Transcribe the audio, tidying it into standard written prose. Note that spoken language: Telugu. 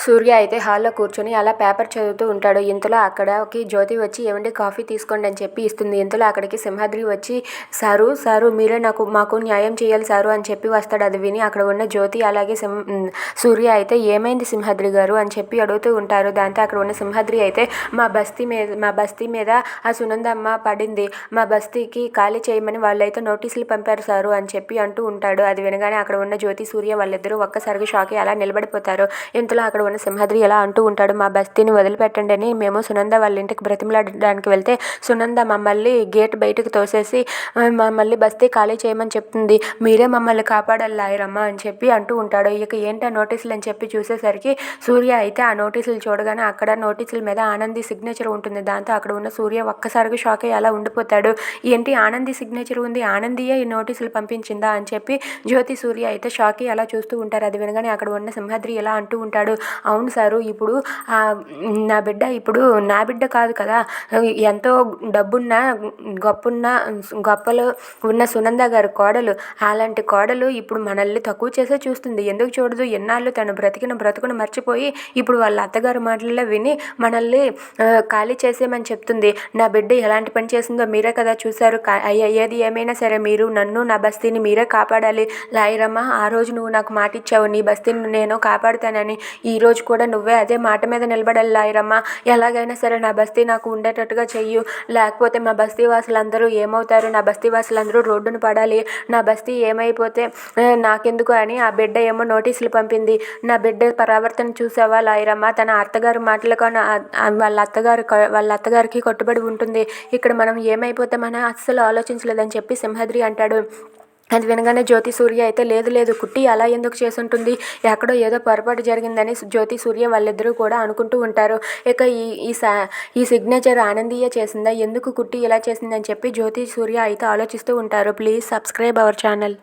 సూర్య అయితే హాల్లో కూర్చొని అలా పేపర్ చదువుతూ ఉంటాడు. ఇంతలో అక్కడికి జ్యోతి వచ్చి ఏవండి కాఫీ తీసుకోండి అని చెప్పి ఇస్తుంది. ఇంతలో అక్కడికి సింహాద్రి వచ్చి సారు మీరే మాకు న్యాయం చేయాలి సారు అని చెప్పి వస్తాడు. అది విని అక్కడ ఉన్న జ్యోతి అలాగే సూర్య అయితే ఏమైంది సింహాద్రి గారు అని చెప్పి అడుగుతూ ఉంటారు. దాంతో అక్కడ ఉన్న సింహాద్రి అయితే మా బస్తీ మీద ఆ సునందమ్మ పడింది, మా బస్తీకి ఖాళీ చేయమని వాళ్ళైతే నోటీసులు పంపారు సారు అని చెప్పి అంటూ ఉంటాడు. అది వినగానే అక్కడ ఉన్న జ్యోతి సూర్య వాళ్ళిద్దరూ ఒక్కసారిగా షాక్ అయ్యి అలా నిలబడిపోతారు. ఇంతలో అక్కడ ఉన్న సింహాద్రి ఎలా అంటూ ఉంటాడు, మా బస్తీని వదిలిపెట్టండి అని మేము సునంద వాళ్ళ ఇంటికి బ్రతిమలాడడానికి వెళ్తే సునంద మమ్మల్ని గేట్ బయటకు తోసేసి మమ్మల్ని బస్తీ ఖాళీ చేయమని చెప్తుంది, మీరే మమ్మల్ని కాపాడాలి లాయరమ్మ అని చెప్పి అంటూ ఉంటాడు. ఇక ఏంటి ఆ నోటీసులు అని చెప్పి చూసేసరికి సూర్య అయితే ఆ నోటీసులు చూడగానే అక్కడ నోటీసుల మీద ఆనంది సిగ్నేచర్ ఉంటుంది. దాంతో అక్కడ ఉన్న సూర్య ఒక్కసారిగా షాక్ అయ్యి అలా ఉండిపోతాడు. ఏంటి ఆనంది సిగ్నేచర్ ఉంది, ఆనందియే ఈ నోటీసులు పంపించిందా అని చెప్పి జ్యోతి సూర్య అయితే షాక్ అయ్యి అలా చూస్తూ ఉంటారు. అది వినగానే అక్కడ ఉన్న సింహాద్రి ఎలా అంటూ ఉంటాడు, అవును సారు ఇప్పుడు నా బిడ్డ కాదు కదా, ఎంతో డబ్బున్న గొప్పలో ఉన్న సునంద గారి కోడలు, అలాంటి కోడలు ఇప్పుడు మనల్ని తక్కువ చేసే చూస్తుంది. ఎందుకు చూడదు, ఎన్నాళ్ళు తను బ్రతుకును మర్చిపోయి ఇప్పుడు వాళ్ళ అత్తగారి మాటల్లో విని మనల్ని ఖాళీ చేసేయమని చెప్తుంది. నా బిడ్డ ఎలాంటి పని చేసిందో మీరే కదా చూశారు. ఏది ఏమైనా సరే మీరు నన్ను నా బస్తీని మీరే కాపాడాలి లాయరమ్మ. ఆ రోజు నువ్వు నాకు మాట ఇచ్చావు, నీ బస్తీని నేను కాపాడుతానని. ఈ రోజు కూడా నువ్వే అదే మాట మీద నిలబడాలి లాయరమ్మ. ఎలాగైనా సరే నా బస్తీ నాకు ఉండేటట్టుగా చెయ్యు, లేకపోతే మా బస్తీ వాసులందరూ ఏమవుతారు, నా బస్తీ వాసులందరూ రోడ్డును పడాలి, నా బస్తీ ఏమైపోతే నాకెందుకు అని ఆ బిడ్డ ఏమో నోటీసులు పంపింది. నా బిడ్డ ప్రవర్తన చూసావా లాయరమ్మ, తన అత్తగారి మాటలకు వాళ్ళ అత్తగారికి కట్టుబడి ఉంటుంది. ఇక్కడ మనం ఏమైపోతామని అస్సలు ఆలోచించలేదని చెప్పి సింహాద్రి అంటాడు. అది వినగానే జ్యోతి సూర్య అయితే లేదు కుట్టి అలా ఎందుకు చేసుంటుంది, ఎక్కడో ఏదో పొరపాటు జరిగిందని జ్యోతి సూర్య వాళ్ళిద్దరూ కూడా అనుకుంటూ ఉంటారు. ఇక ఈ సిగ్నేచర్ ఆనందియే చేసిందా, ఎందుకు కుట్టి ఇలా చేసిందని చెప్పి జ్యోతి సూర్య అయితే ఆలోచిస్తూ ఉంటారు. Please subscribe our channel.